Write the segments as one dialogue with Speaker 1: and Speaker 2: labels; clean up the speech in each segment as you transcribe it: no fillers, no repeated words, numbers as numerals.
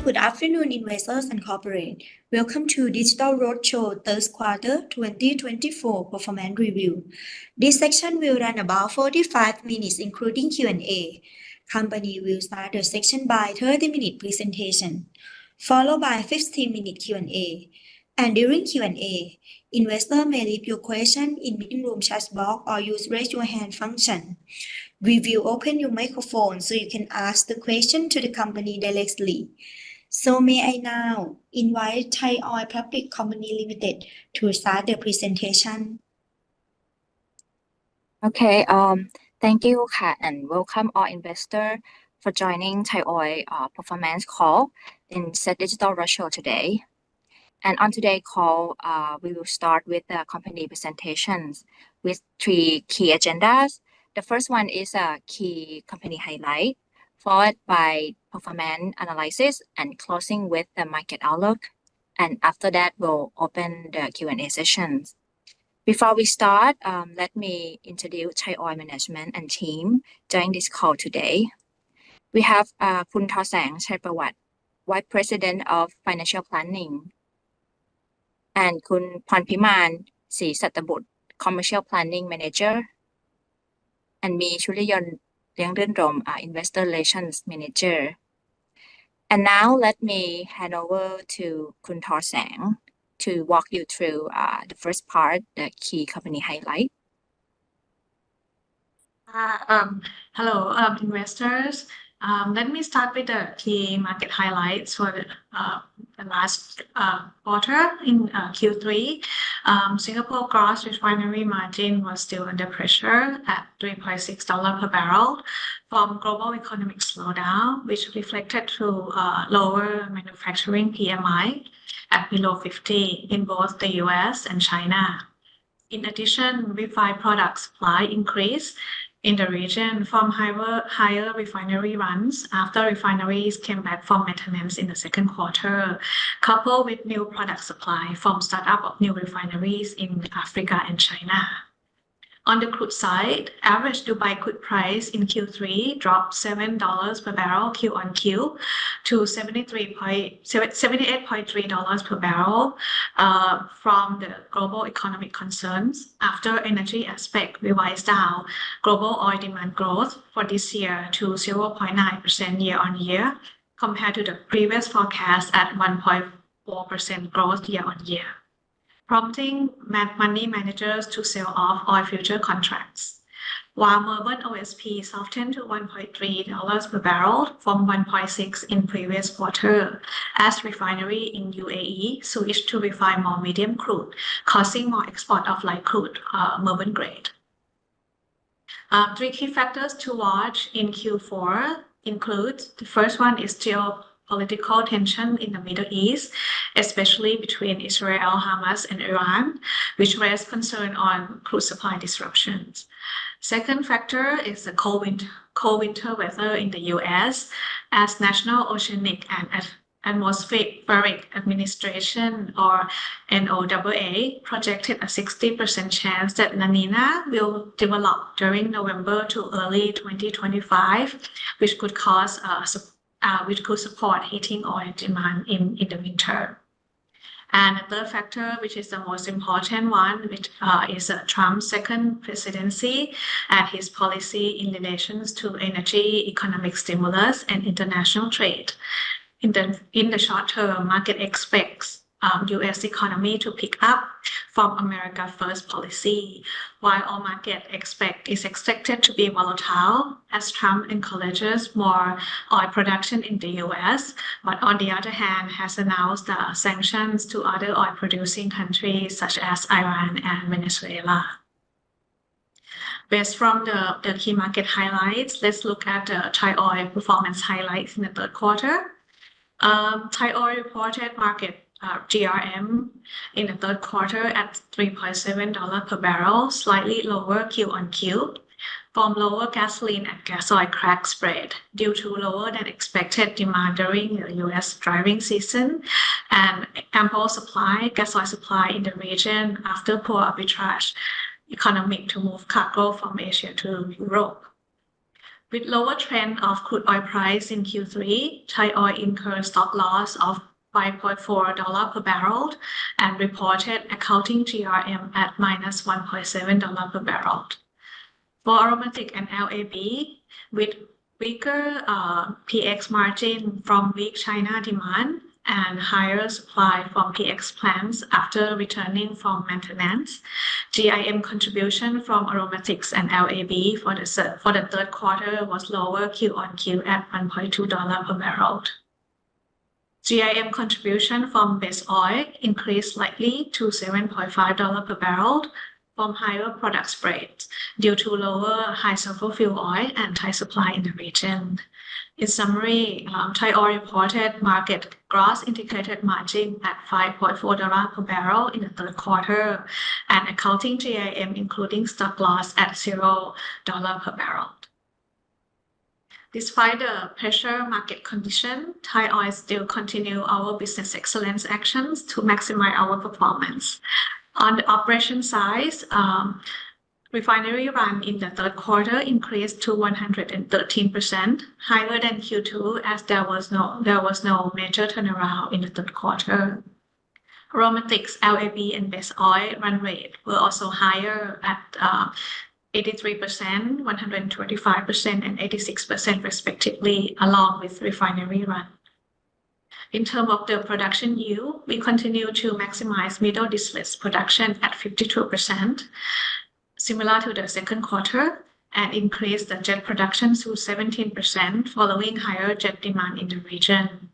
Speaker 1: Good afternoon, investors and corporate. Welcome to Digital Roadshow Third Quarter 2024 Performance Review. This section will run about 45 minutes, including Q&A. Company will start the section by 30-minute presentation, followed by 15-minute Q&A. And during Q&A, investor may leave your question in meeting room chat box or use raise your hand function. We will open your microphone so you can ask the question to the company directly. So may I now invite Thai Oil Public Company Limited to start the presentation.
Speaker 2: Okay, thank you, and welcome all investors for joining Thai Oil performance call in Set Digital Roadshow today. And on today's call, we will start with the company presentations with 3 key agendas. The first one is a key company highlight, followed by performance analysis and closing with the market outlook. And after that, we'll open the Q&A sessions. Before we start, let me introduce Thai Oil management and team during this call today. We have Kun Thosang Chaipawat, Vice President of Financial Planning, and Kun Phornpiman Sri Sattabut, Commercial Planning Manager, and me, Chuliyon Liangdunrom, Investor Relations Manager. And now let me hand over to Kun Thosang to walk you through the first part, the key company highlight.
Speaker 3: Hello, investors. Let me start with the key market highlights for the last quarter in Q3. Singapore gross refinery margin was still under pressure at $3.6 per barrel from global economic slowdown, which reflected through lower manufacturing PMI at below 50 in both the US and China. In addition, refined product supply increased in the region from higher refinery runs after refineries came back from maintenance in the second quarter, coupled with new product supply from startup of new refineries in Africa and China. On the crude side, average Dubai crude price in Q3 dropped $7 per barrel Q on Q to $78.3 per barrel from the global economic concerns after energy aspect revised down global oil demand growth for this year to 0.9% year on year compared to the previous forecast at 1.4% growth year on year, prompting money managers to sell off oil future contracts, while Melbourne OSP softened to $1.3 per barrel from $1.6 in previous quarter, as refinery in UAE switched to refine more medium crude, causing more export of light crude, Melbourne grade. 3 key factors to watch in Q4 include: the first one is geopolitical tension in the Middle East, especially between Israel, Hamas, and Iran, which raised concern on crude supply disruptions. Second factor is the cold winter weather in the US, as National Oceanic and Atmospheric Administration, or NOAA, projected a 60% chance that La Nina will develop during November to early 2025, which could support heating oil demand in the winter. And the third factor, which is the most important one, which is Trump's second presidency and his policy in relations to energy, economic stimulus, and international trade. In the short term, market expects U.S. economy to pick up from America First policy, while all market is expected to be volatile as Trump encourages more oil production in the U.S., but on the other hand has announced sanctions to other oil-producing countries such as Iran and Venezuela. Based from the key market highlights, let's look at the Thai Oil performance highlights in the third quarter. Thai Oil reported market GRM in the third quarter at $3.7 per barrel, slightly lower Q on Q, from lower gasoline and gas oil crack spread due to lower than expected demand during the US driving season and ample gas oil supply in the region after poor arbitrage economic to move cargo from Asia to Europe. With lower trend of crude oil price in Q3, Thai Oil incurred stock loss of $5.4 per barrel and reported accounting GRM at minus $1.7 per barrel. For aromatic and LAB, with weaker PX margin from weak China demand and higher supply from PX plants after returning from maintenance, GIM contribution from aromatics and LAB for the third quarter was lower Q-on-Q at $1.2 per barrel. GIM contribution from base oil increased slightly to $7.5 per barrel from higher product spreads due to lower high sulfur fuel oil and tight supply in the region. In summary, Thai Oil reported market gross integrated margin at $5.4 per barrel in the third quarter and accounting GIM including stock loss at $0 per barrel. Despite the pressure market condition, Thai Oil still continue our business excellence actions to maximize our performance. On the operation side, refinery run in the third quarter increased to 113%, higher than Q2 as there was no major turnaround in the third quarter. Aromatics, LAB, and base oil run rate were also higher at 83%, 125%, and 86% respectively, along with refinery run. In terms of the production yield, we continue to maximize middle distillates production at 52%, similar to the second quarter, and increase the jet production to 17% following higher jet demand in the region.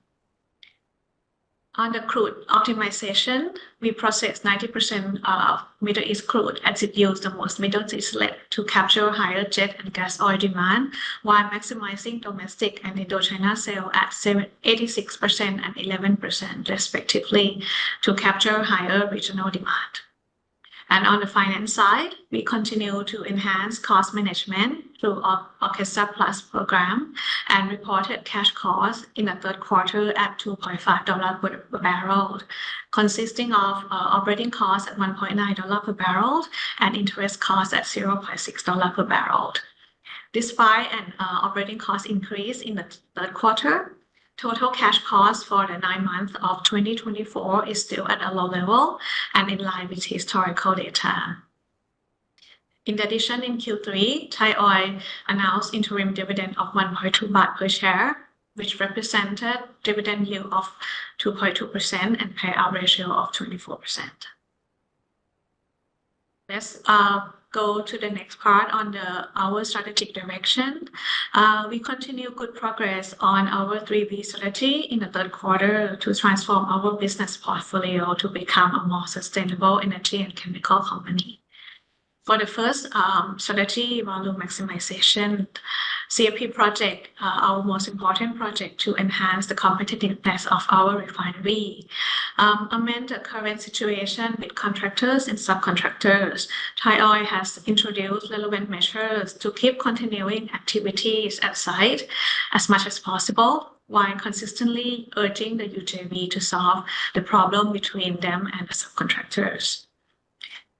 Speaker 3: On the crude optimization, we processed 90% of Middle East crude as it used the most middle distillate to capture higher jet and gas oil demand while maximizing domestic and Indochina sale at 86% and 11% respectively to capture higher regional demand. And on the finance side, we continue to enhance cost management through our Orchestra Plus program and reported cash costs in the third quarter at $2.5 per barrel, consisting of operating costs at $1.9 per barrel and interest costs at $0.6 per barrel. Despite an operating cost increase in the third quarter, total cash cost for the 9 months of 2024 is still at a low level and in line with historical data. In addition, in Q3, Thai Oil announced interim dividend of 1.2 baht per share, which represented dividend yield of 2.2% and payout ratio of 24%. Let's go to the next part on our strategic direction. We continue good progress on our 3B strategy in the third quarter to transform our business portfolio to become a more sustainable energy and chemical company. For the first strategy, volume maximization, CFP project, our most important project to enhance the competitiveness of our refinery. Amid the current situation with contractors and subcontractors, Thai Oil has introduced relevant measures to keep continuing activities at site as much as possible, while consistently urging the UJV to solve the problem between them and the subcontractors.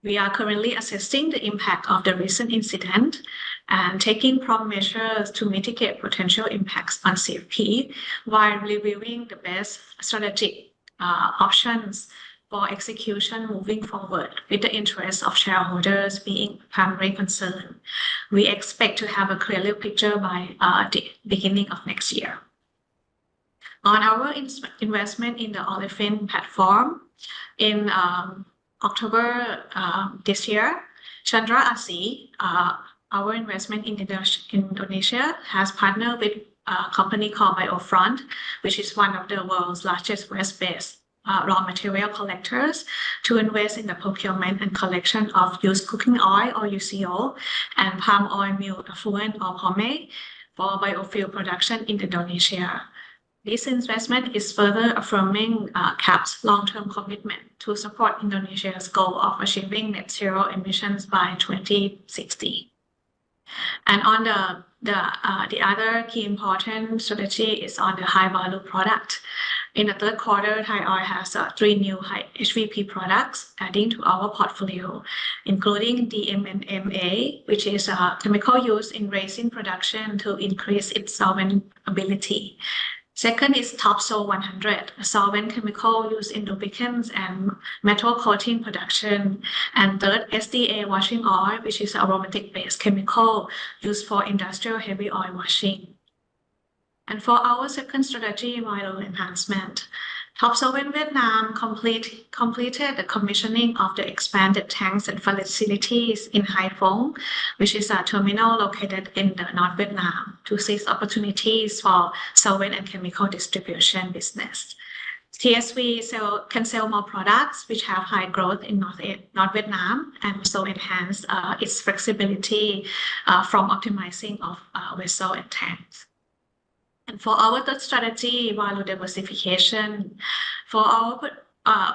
Speaker 3: We are currently assessing the impact of the recent incident and taking prompt measures to mitigate potential impacts on CFP while reviewing the best strategic options for execution moving forward with the interests of shareholders being primary concern. We expect to have a clearer picture by the beginning of next year. On our investment in the olefin platform, in October this year, Chandra Asri, our investment in Indonesia, has partnered with a company called Biofront, which is one of the world's largest waste-based raw material collectors, to invest in the procurement and collection of used cooking oil or UCO and palm oil meal effluent or POME for biofuel production in Indonesia. This investment is further affirming CAP's long-term commitment to support Indonesia's goal of achieving net zero emissions by 2060. And on the other key important strategy is on the high value product. In the third quarter, Thai Oil has 3 new high HVP products adding to our portfolio, including DMNMA, which is a chemical used in resin production to increase its solventability. Second is Topsol 100, a solvent chemical used in lubricants and metal coating production. And third, SDA washing oil, which is aromatic-based chemical used for industrial heavy oil washing. And for our second strategy, viral enhancement, Topsolvent Vietnam completed the commissioning of the expanded tanks and facilities in Hai Phong, which is a terminal located in the North Vietnam, to seize opportunities for solvent and chemical distribution business. TSV can sell more products which have high growth in North Vietnam and also enhance its flexibility from optimizing of vessel and tanks. And for our third strategy, value diversification, for our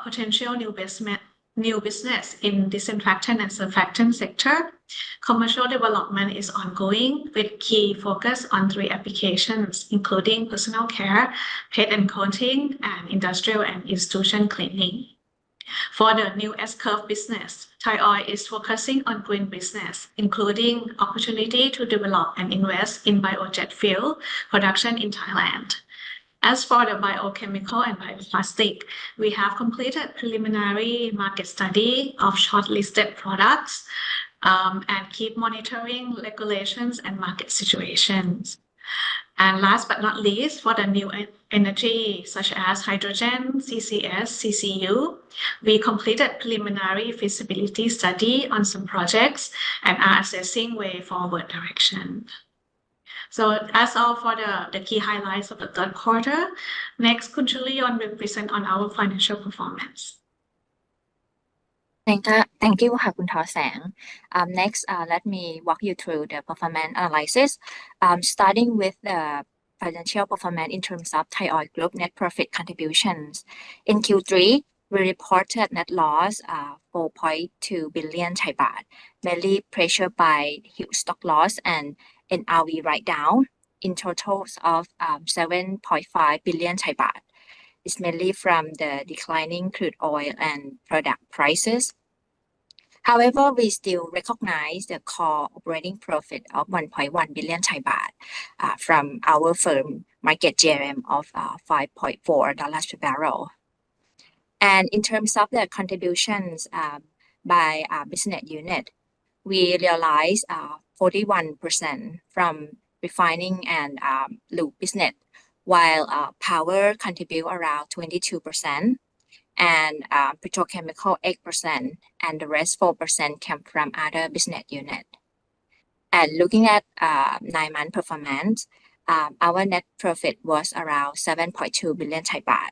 Speaker 3: potential new business in disinfectant and surfactant sector, commercial development is ongoing with key focus on 3 applications, including personal care, pet and coating, and industrial and institution cleaning. For the new S-curve business, Thai Oil is focusing on green business, including opportunity to develop and invest in biojet fuel production in Thailand. As for the biochemical and bioplastic, we have completed preliminary market study of shortlisted products and keep monitoring regulations and market situations. And last but not least, for the new energy such as hydrogen, CCS, CCU, we completed preliminary feasibility study on some projects and are assessing way forward direction. So that's all for the key highlights of the third quarter. Next, Khun Chuliyon will present on our financial performance.
Speaker 2: Thank you, Khun Thaw Sang. Next, let me walk you through the performance analysis, starting with the financial performance in terms of Thai Oil Group net profit contributions. In Q3, we reported net loss 4.2 billion Thai baht, mainly pressured by huge stock loss and NRV write-down in totals of 7.5 billion Thai baht. It's mainly from the declining crude oil and product prices. However, we still recognize the core operating profit of 1.1 billion Thai baht from our firm market GRM of $5.4 per barrel. And in terms of the contributions by business unit, we realized 41% from refining and lube business, while power contribute around 22%, and petrochemical 8%, and the rest 4% came from other business unit. And looking at 9-month performance, our net profit was around 7.2 billion Thai baht,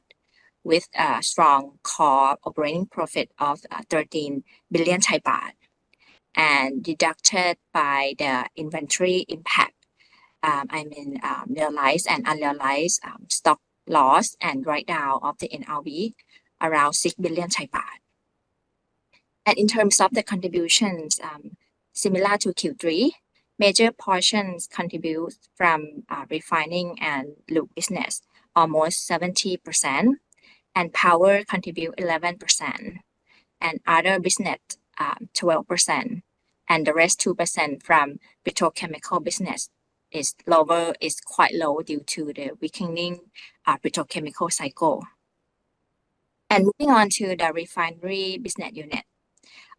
Speaker 2: with a strong core operating profit of 13 billion Thai baht, and deducted by the inventory impact. Realized and unrealized stock loss and write-down of the NRV, around 6 billion Thai baht. And in terms of the contributions, similar to Q3, major portions contribute from refining and lube business, almost 70%, and power contribute 11%, and other business 12%, and the rest 2% from petrochemical business is quite low due to the weakening petrochemical cycle. And moving on to the refinery business unit.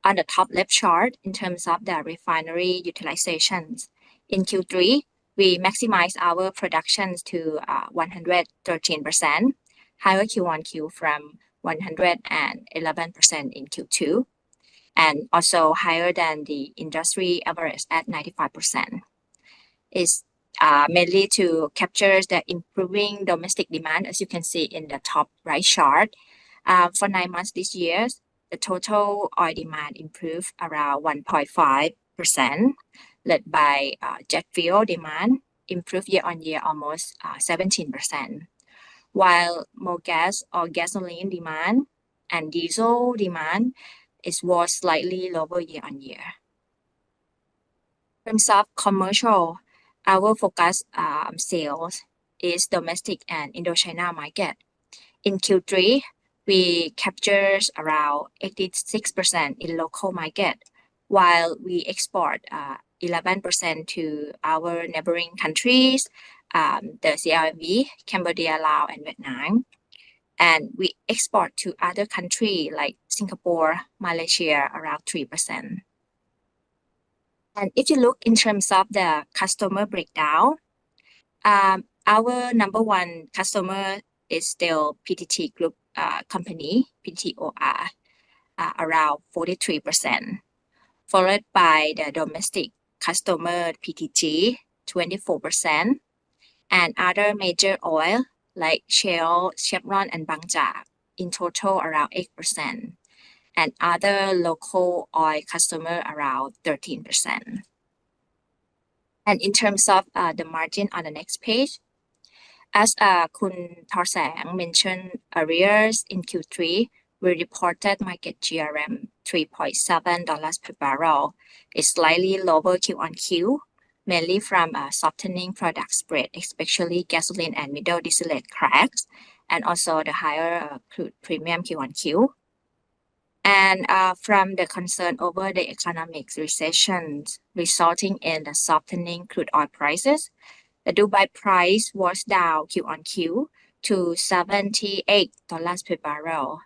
Speaker 2: On the top left chart, in terms of the refinery utilizations, in Q3, we maximize our productions to 113%, higher Q1Q from 111% in Q2, and also higher than the industry average at 95%. Is mainly to capture the improving domestic demand, as you can see in the top right chart. For 9 months this year, the total oil demand improved around 1.5%, led by jet fuel demand improved year-on-year almost 17%, while mogas or gasoline demand and diesel demand was slightly lower year-on-year. In terms of commercial, our focus sales is domestic and Indochina market. In Q3, we captured around 86% in local market, while we export 11% to our neighboring countries, the CLMV, Cambodia, Laos, and Vietnam. And we export to other countries like Singapore, Malaysia, around 3%. And if you look in terms of the customer breakdown, our number one customer is still PTT Group company, PTOR, around 43%, followed by the domestic customer PTG, 24%, and other major oil like Shell, Chevron, and Bangja, in total around 8%, and other local oil customer around 13%. And in terms of the margin on the next page, as Kun Thorsang mentioned earlier, in Q3, we reported market GRM $3.7 per barrel. It's slightly lower Q-on-Q, mainly from softening product spread, especially gasoline and middle distillate cracks, and also the higher crude premium Q-on-Q. And from the concern over the economic recession resulting in the softening crude oil prices, the Dubai price was down Q-on-Q to $78 per barrel.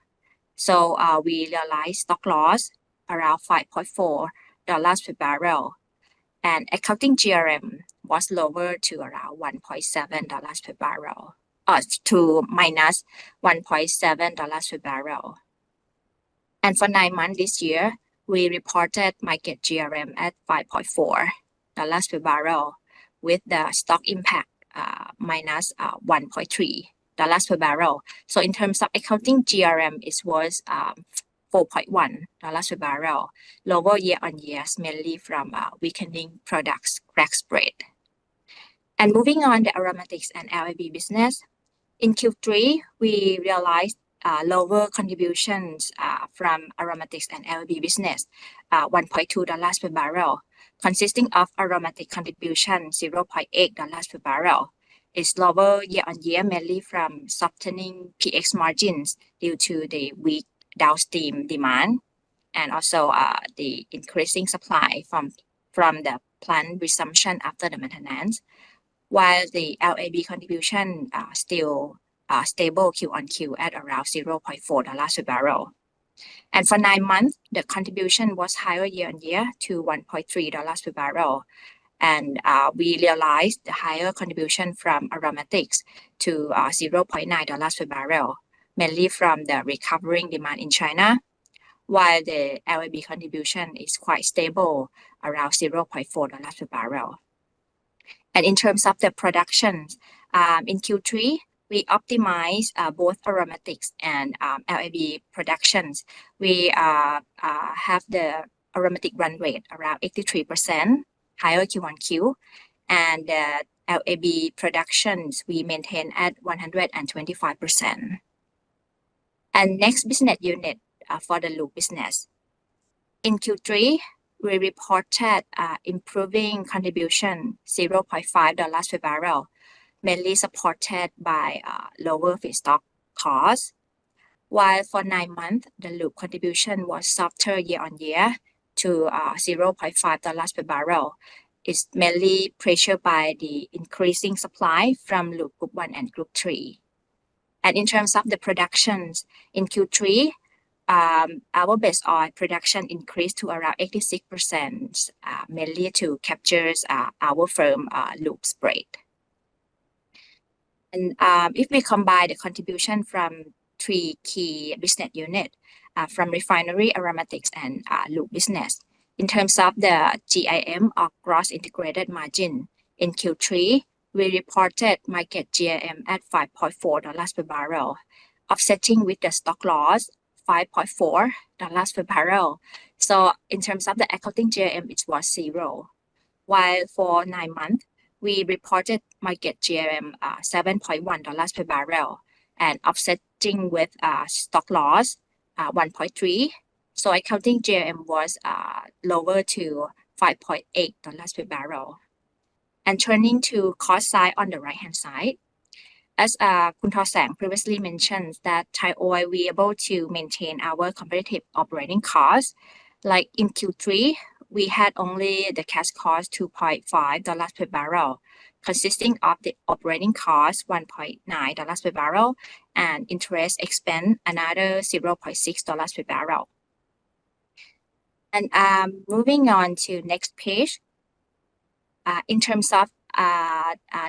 Speaker 2: So we realized stock loss around $5.4 per barrel. And accounting GRM was lower to around $1.7 per barrel, to minus $1.7 per barrel. And for 9 months this year, we reported market GRM at $5.4 per barrel, with the stock impact minus $1.3 per barrel. So in terms of accounting GRM, it was $4.1 per barrel, lower year on year, mainly from weakening products crack spread. And moving on the aromatics and LAB business, in Q3, we realized lower contributions from aromatics and LAB business, $1.2 per barrel, consisting of aromatic contribution $0.8 per barrel. It's lower year on year, mainly from softening PX margins due to the weak downstream demand, and also the increasing supply from the plant resumption after the maintenance, while the LAB contribution still stable Q-on-Q at around $0.4 per barrel. And for 9 months, the contribution was higher year on year to $1.3 per barrel. And we realized the higher contribution from aromatics to $0.9 per barrel, mainly from the recovering demand in China, while the LAB contribution is quite stable, around $0.4 per barrel. And in terms of the production, in Q3, we optimize both aromatics and LAB productions. We have the aromatic run rate around 83%, higher Q-on-Q, and the LAB productions we maintain at 125%. And next business unit for the lube business. In Q3, we reported improving contribution $0.5 per barrel, mainly supported by lower feedstock costs. While for 9 months, the lube contribution was softer year on year to $0.5 per barrel. It's mainly pressured by the increasing supply from lube group 1 and group 3. And in terms of the productions, in Q3, our base oil production increased to around 86%, mainly to capture our firm lube spread. And if we combine the contribution from 3 key business units, from refinery, aromatics, and lube business, in terms of the GIM or gross integrated margin, in Q3, we reported market GIM at $5.4 per barrel, offsetting with the stock loss $5.4 per barrel. So in terms of the accounting GIM, it was 0. While for 9 months, we reported market GIM $7.1 per barrel, and offsetting with stock loss 1.3. So accounting GIM was lower to $5.8 per barrel. And turning to cost side on the right hand side, As Khun Thosang previously mentioned that Thai Oil we able to maintain our competitive operating costs. Like in Q3, we had only the cash cost $2.5 per barrel, consisting of the operating cost $1.9 per barrel and interest expense another $0.6 per barrel. And moving on to next page. In terms of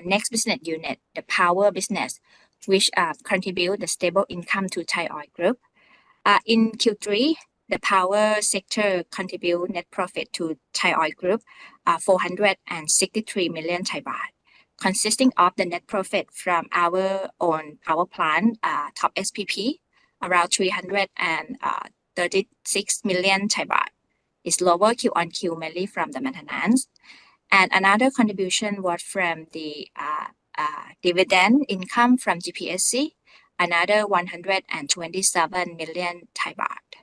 Speaker 2: next business unit, the power business, which contribute the stable income to Thai Oil Group. In Q3, the power sector contribute net profit to Thai Oil Group 463 million Thai baht, consisting of the net profit from our own power plant, top SPP, around 336 million Thai baht. It's lower Q on Q mainly from the maintenance. And another contribution was from the dividend income from GPSC, another 127 million Thai baht.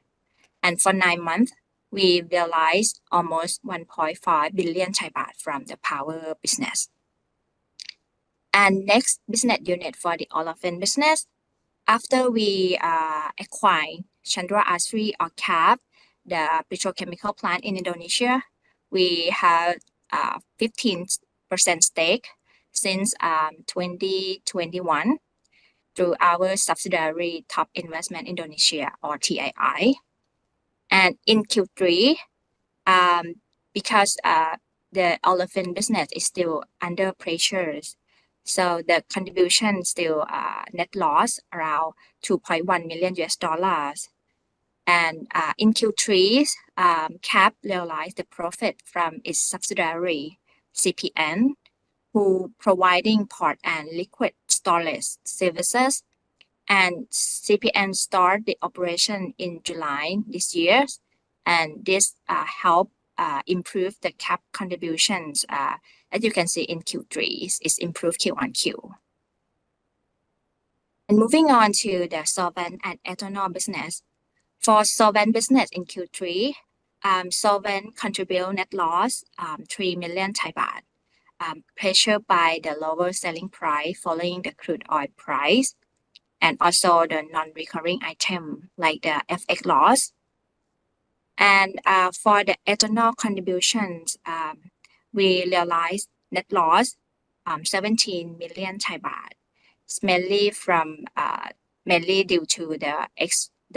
Speaker 2: And for 9 months, we realized almost 1.5 billion Thai baht from the power business. And next business unit for the olefin business, after we acquired Chandra Asri or CAP, the petrochemical plant in Indonesia, we have 15% stake since 2021 through our subsidiary Top Investment Indonesia or TII. And in Q3, because the olefin business is still under pressures, so the contribution still net loss around $2.1 million. And in Q3, CAP realized the profit from its subsidiary CPN, who providing port and liquid storage services. And CPN started the operation in July this year, and this helped improve the CAP contributions. As you can see in Q3, it's improved Q on Q. And moving on to the solvent and ethanol business. For solvent business in Q3, solvent contribute net loss 3 million Thai baht, pressured by the lower selling price following the crude oil price, and also the non-recurring item like the FX loss. And for the ethanol contributions, we realized net loss 17 million Thai baht. It's mainly due to the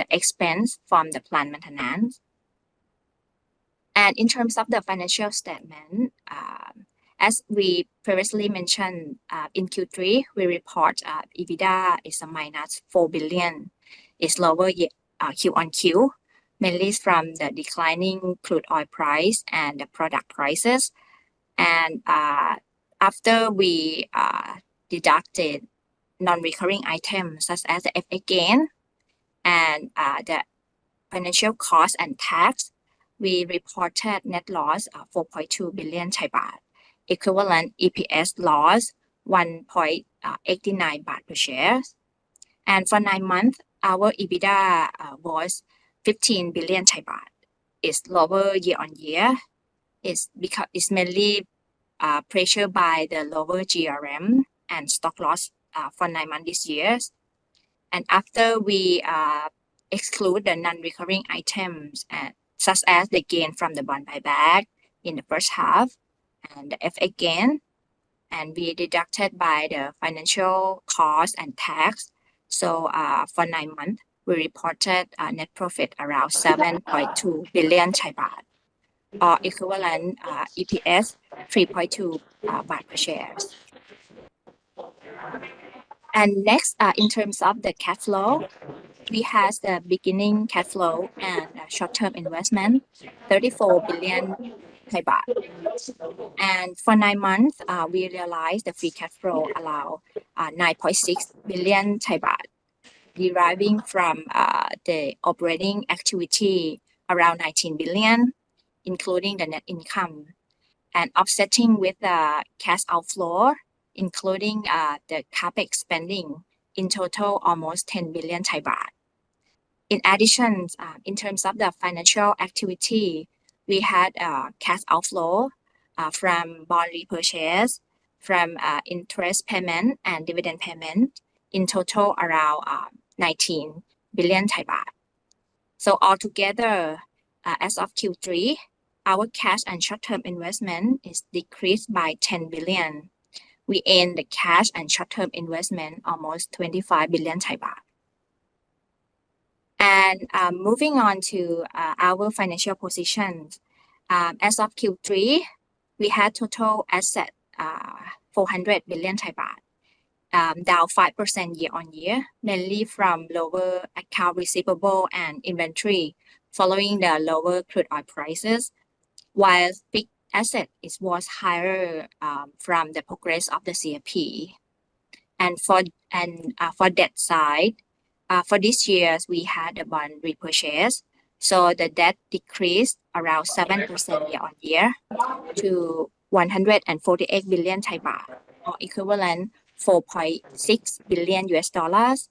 Speaker 2: expense from the plant maintenance. And in terms of the financial statement, as we previously mentioned, in Q3, we report EBITDA is a minus 4 billion. It's lower Q on Q, mainly from the declining crude oil price and the product prices. And after we deducted non-recurring items such as the FX gain and the financial cost and tax, we reported net loss of 4.2 billion Thai baht, equivalent EPS loss 1.89 baht per share. And for 9 months, our EBITDA was 15 billion Thai baht. It's lower year on year. It's because it's mainly pressured by the lower GRM and stock loss for 9 months this year. And after we exclude the non-recurring items such as the gain from the bond buyback in the first half and the FX gain, and we deducted by the financial cost and tax. So for 9 months, we reported a net profit around 7.2 billion Thai baht, or equivalent EPS 3.2 baht per share. And next, in terms of the cash flow, we have the beginning cash flow and short-term investment, 34 billion Thai baht. And for 9 months, we realized the free cash flow around 9.6 billion Thai baht, deriving from the operating activity around 19 billion, including the net income, and offsetting with the cash outflow, including the capex spending, in total almost 10 billion Thai baht. In addition, in terms of the financial activity, we had cash outflow from bond repurchase from interest payment and dividend payment, in total around 19 billion Thai baht. So altogether, as of Q3, our cash and short-term investment is decreased by 10 billion. We end the cash and short-term investment almost 25 billion Thai baht. And moving on to our financial positions, as of Q3, we had total asset 400 billion Thai baht, down 5% year on year, mainly from lower account receivable and inventory following the lower crude oil prices, while fixed asset was higher from the progress of the CFP. And for debt side, for this year, we had a bond repurchase. So the debt decreased around 7% year on year to 148 billion Thai baht, or equivalent 4.6 billion US dollars,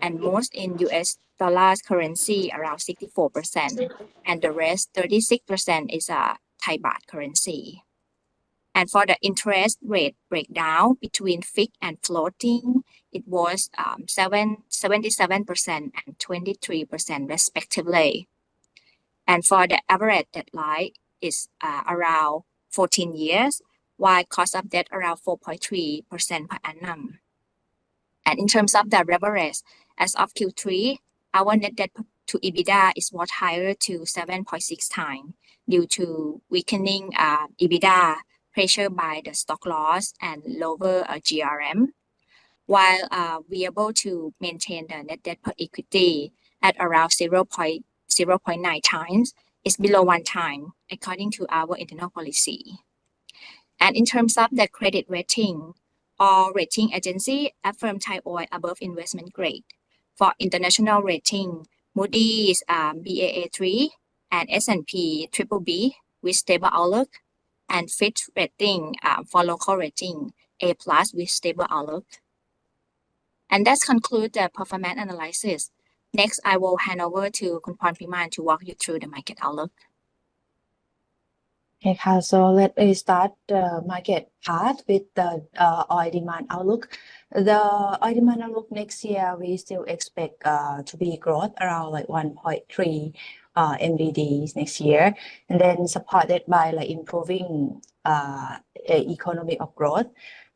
Speaker 2: and most in US dollars currency around 64%, and the rest 36% is a Thai baht currency. And for the interest rate breakdown between fixed and floating, it was 77% and 23% respectively. And for the average debt life is around 14 years, while cost of debt around 4.3% per annum. And in terms of the leverage, as of Q3, our net debt to EBITDA is much higher to 7.6 times due to weakening EBITDA pressure by the stock loss and lower GRM, while we are able to maintain the net debt per equity at around 0.9 times. It's below 1 time according to our internal policy. And in terms of the credit rating, all rating agencies affirm Thai Oil above investment grade. For international rating, Moody's Baa3 and S&P BBB with stable outlook, and Fitch rating for local rating A+ with stable outlook. And that concludes the performance analysis. Next, I will hand over to Khun Phornpriman to walk you through the market outlook.
Speaker 4: Okay, so let me start the market part with the oil demand outlook. The oil demand outlook next year, we still expect to be growth around like 1.3 MBDs next year, and then supported by like improving economic of growth.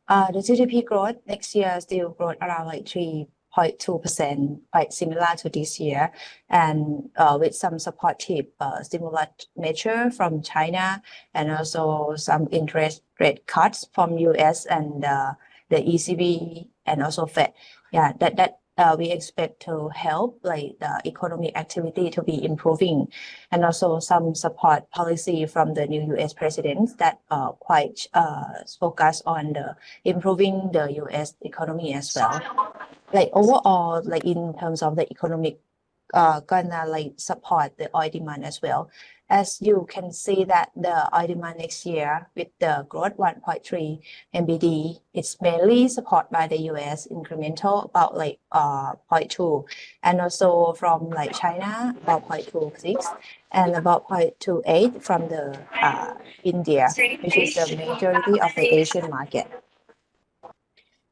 Speaker 4: The GDP growth next year still growth around like 3.2%, quite similar to this year, and with some supportive stimulus measure from China, and also some interest rate cuts from US and the ECB and also Fed. Yeah, that we expect to help like the economic activity to be improving, and also some support policy from the new US president that quite focus on the improving the US economy as well. Like overall, like in terms of the economic, gonna like support the oil demand as well. As you can see that the oil demand next year with the growth 1.3 MBD, it's mainly supported by the US incremental about like 0.2, and also from like China about 0.26, and about 0.28 from the India, which is the majority of the Asian market.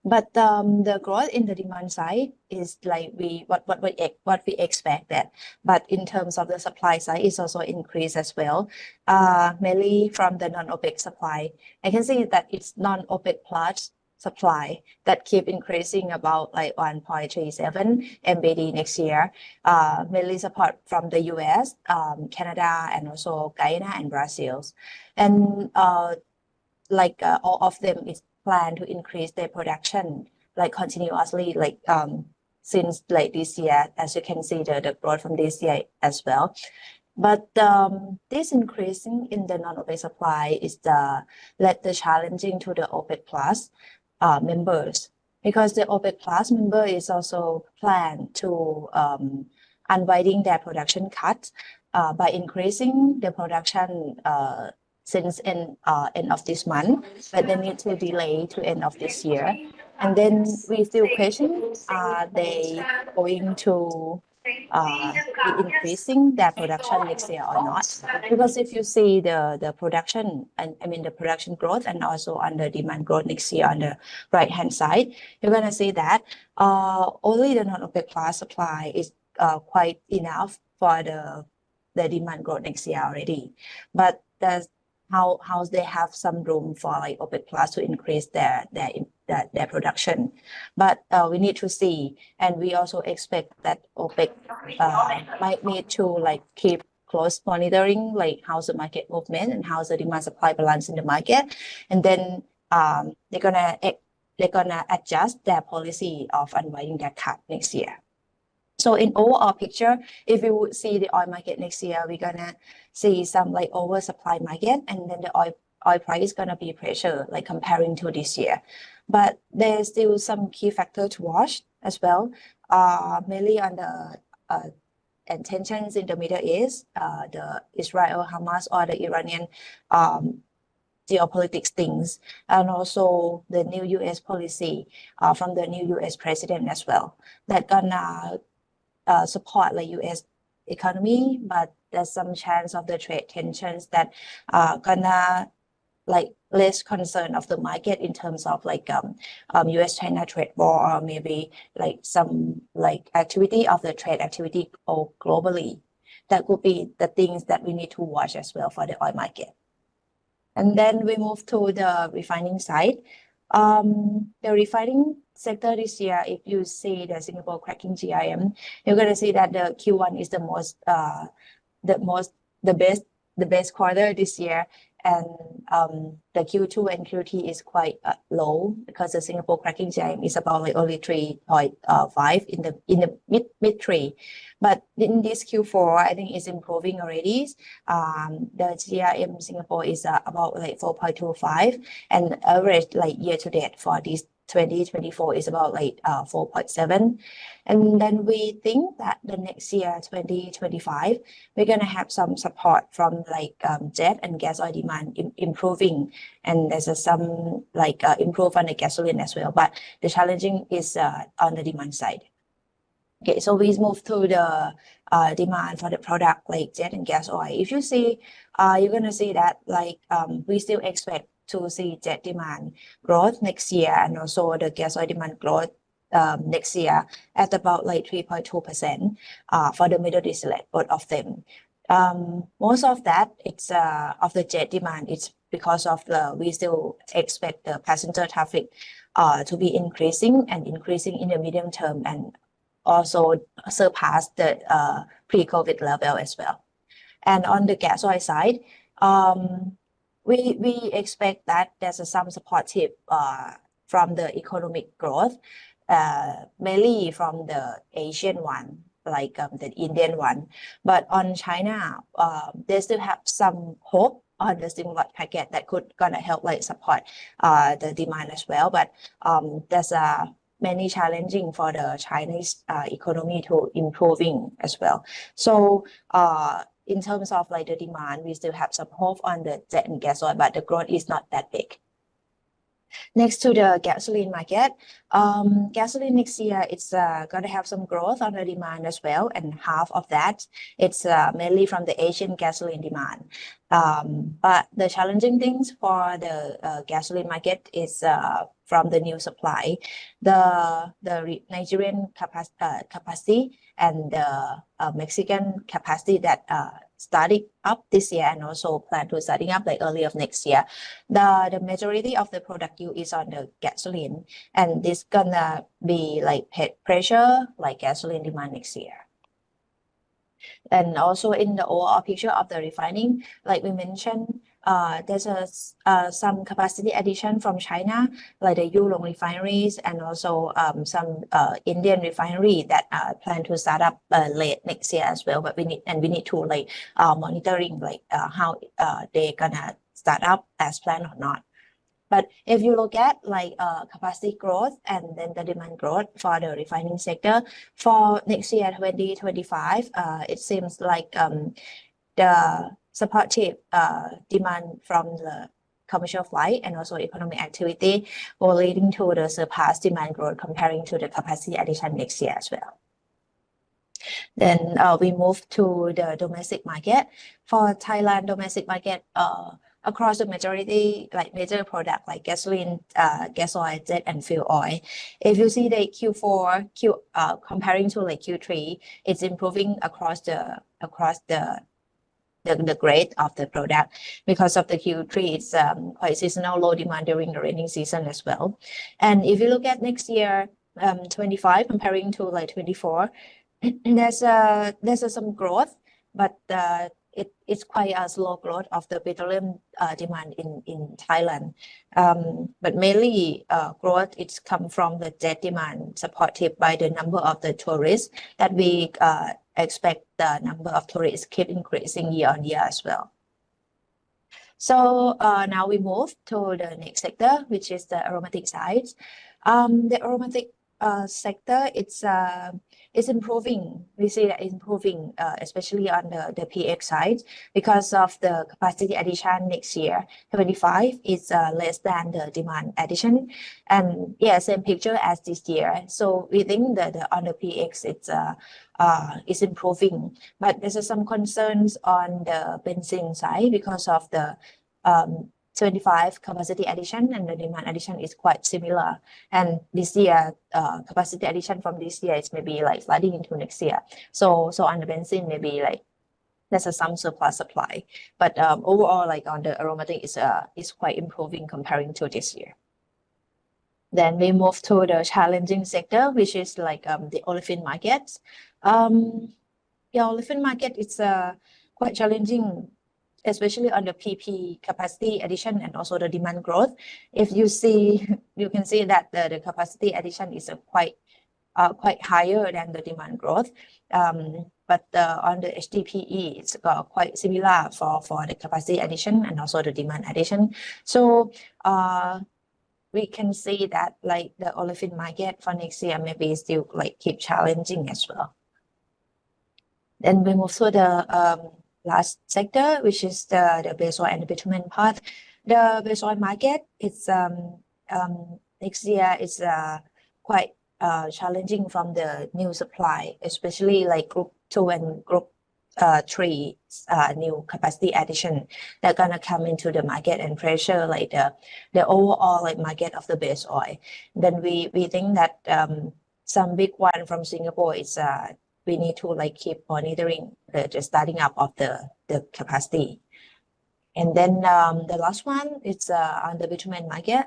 Speaker 4: But the growth in the demand side is like what we expected. But in terms of the supply side, it's also increased as well, mainly from the non-OPEC supply. I can see that it's non-OPEC plus supply that keep increasing about like 1.37 MBD next year, mainly support from the US, Canada, and also Guyana and Brazil. And like all of them is plan to increase their production like continuously, like since like this year, as you can see the growth from this year as well. But this increasing in the non-OPEC supply is the challenging to the OPEC plus members, because the OPEC plus member is also planned to unwinding their production cuts by increasing the production since end of this month, but they need to delay to end of this year. And then we still question, are they going to be increasing their production next year or not. Because if you see the production, and I mean the production growth and also on the demand growth next year on the right hand side, you're gonna see that only the non-OPEC plus supply is quite enough for the demand growth next year already. But there's how they have some room for like OPEC plus to increase their production. But we need to see, and we also expect that OPEC might need to like keep close monitoring like how's the market movement and how's the demand supply balance in the market, and then they're gonna adjust their policy of unwinding their cut next year. So in overall picture, if we would see the oil market next year, we're gonna see some like oversupply market, and then the oil price is gonna be pressure like comparing to this year. But there's still some key factor to watch as well, mainly on the and tensions in the Middle East, the Israel-Hamas or the Iranian geopolitics things, and also the new U.S. policy from the new U.S. president as well, that gonna support the U.S. economy, but there's some chance of the trade tensions that gonna like less concern of the market in terms of like U.S.-China trade war, or maybe like some like activity of the trade activity or globally. That could be the things that we need to watch as well for the oil market. And then we move to the refining side. The refining sector this year, if you see the Singapore cracking GRM, you're gonna see that the Q1 is the best quarter this year, and the Q2 and Q3 is quite low, because the Singapore cracking GRM is about like only 3.5 in the mid 3. But in this Q4, I think it's improving already. The GRM Singapore is about like 4.25, and average like year to date for this 2024 is about like 4.7. And then we think that the next year 2025 we're gonna have some support from like jet and gas oil demand improving, and there's some like improve on the gasoline as well, but the challenging is on the demand side. Okay, so we move to the demand for the product like jet and gas oil. If you see, you're gonna see that like we still expect to see jet demand growth next year, and also the gas oil demand growth next year at about like 3.2% for the middle distillate, both of them. Most of that, it's of the jet demand, it's because of we still expect the passenger traffic to be increasing in the medium term, and also surpass the pre-COVID level as well. And on the gas oil side, we expect that there's some supportive from the economic growth, mainly from the Asian one, like the Indian one. But on China, they still have some hope on the stimulus packet that could gonna help like support the demand as well. But there's many challenging for the Chinese economy to improving as well. So in terms of like the demand, we still have some hope on the jet and gas oil, but the growth is not that big. Next to the gasoline market, gasoline next year, it's gonna have some growth on the demand as well, and half of that it's mainly from the Asian gasoline demand. But the challenging things for the gasoline market is from the new supply, the Nigerian capacity and the Mexican capacity that starting up this year, and also plan to starting up like early of next year. The majority of the product use is on the gasoline, and this gonna be like pressure like gasoline demand next year. And also in the overall picture of the refining, like we mentioned, there's some capacity addition from China, like the Yulong refineries, and also some Indian refinery that plan to start up late next year as well. But we need to like monitoring like how they gonna start up as planned or not. But if you look at like capacity growth and then the demand growth for the refining sector for next year 2025, it seems like the supportive demand from the commercial flight and also economic activity will leading to the surpass demand growth comparing to the capacity addition next year as well. Then we move to the domestic market. For Thailand domestic market, across the majority, like major product like gasoline, gas oil, jet, and fuel oil. If you see the Q4, comparing to like Q3, it's improving across the grade of the product because of the Q3. It's quite seasonal low demand during the rainy season as well. And if you look at next year, 25 comparing to like 24, there's some growth, but it's quite a slow growth of the petroleum demand in Thailand. But mainly growth it's come from the jet demand supported by the number of the tourists that we expect the number of tourists keep increasing year on year as well. So now we move to the next sector, which is the aromatic side. The aromatic sector, it's improving. We see that it's improving, especially on the PX side, because of the capacity addition next year. 25 is less than the demand addition, and yeah, same picture as this year. So we think that on the PX it's improving, but there's some concerns on the benzene side because of the 25 capacity addition and the demand addition is quite similar. And this year, capacity addition from this year is maybe like flooding into next year. So on the benzene, maybe like there's some surplus supply. But overall, like on the aromatic is quite improving comparing to this year. Then we move to the challenging sector, which is like the olefin market. Olefin market is quite challenging, especially on the PP capacity addition and also the demand growth. If you see, you can see that the capacity addition is quite higher than the demand growth. But on the HDPE, it's quite similar for the capacity addition and also the demand addition. So we can see that like the olefin market for next year maybe still like keep challenging as well. Then we move to the last sector, which is the base oil and the bitumen part. The base oil market, it's next year is quite challenging from the new supply, especially like group 2 and group 3 new capacity addition that gonna come into the market and pressure like the overall like market of the base oil. Then we think that some big one from Singapore is we need to like keep monitoring the starting up of the capacity. And then the last one is on the bitumen market.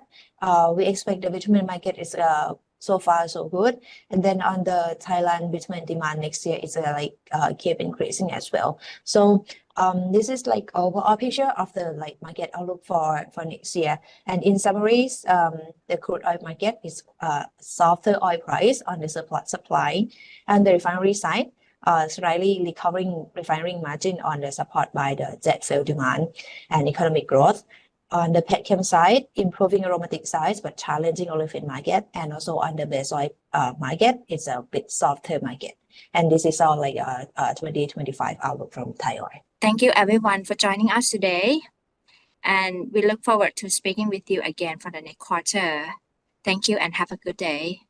Speaker 4: We expect the bitumen market is so far so good. And then on the Thailand bitumen demand next year is like keep increasing as well. So this is like overall picture of the like market outlook for next year. And in summaries, the crude oil market is softer oil price on the supply, and the refinery side slightly recovering refinery margin on the support by the jet fuel demand and economic growth. On the petchem side, improving aromatic side, but challenging olefin market, and also on the base oil market, it's a bit softer market. And this is all like 2025 outlook from Thai Oil.
Speaker 2: Thank you everyone for joining us today, and we look forward to speaking with you again for the next quarter. Thank you and have a good day.